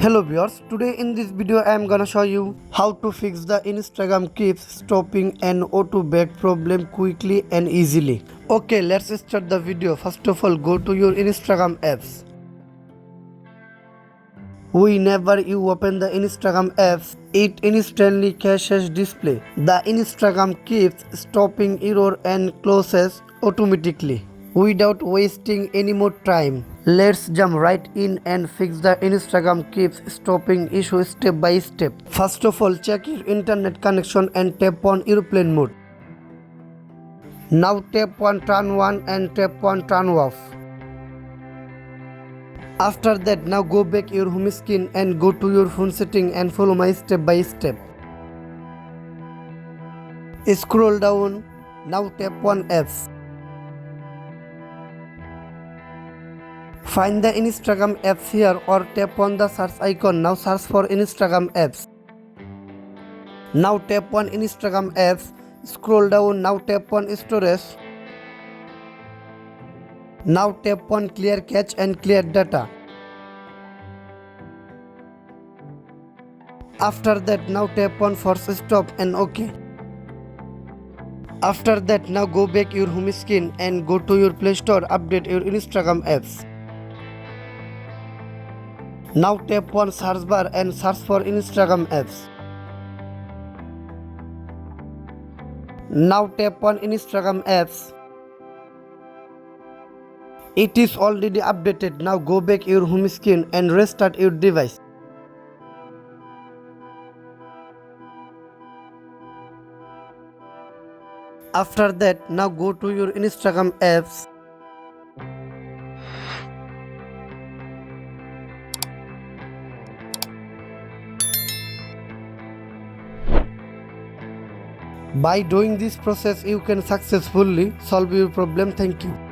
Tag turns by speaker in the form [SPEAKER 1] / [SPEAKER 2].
[SPEAKER 1] Hello viewers, today in this video I am gonna show you how to fix the Instagram keeps stopping an auto back problem quickly and easily. Okay, let's start the video. First of all, go to your Instagram apps. Whenever you open the Instagram apps, it instantly caches display. The Instagram keeps stopping error and closes automatically. Without wasting any more time, let's jump right in and fix the Instagram keeps stopping issue step by step. First of all, check your internet connection and tap on airplane mode. Now tap on turn on and tap on turn off. After that, now go back your home screen and go to your phone setting and follow my step by step. Scroll down, now tap on apps. Find the Instagram apps here or tap on the search icon. Now search for Instagram apps. Now tap on Instagram apps. Scroll down. Now tap on storage. Now tap on clear cache and clear data. After that, now tap on force stop and OK. After that, now go back your home screen and go to your Play Store. Update your Instagram apps. Now tap on search bar and search for Instagram apps. Now tap on Instagram apps. It is already updated. Now go back your home screen and restart your device. After that, now go to your Instagram apps. By doing this process, you can successfully solve your problem. Thank you.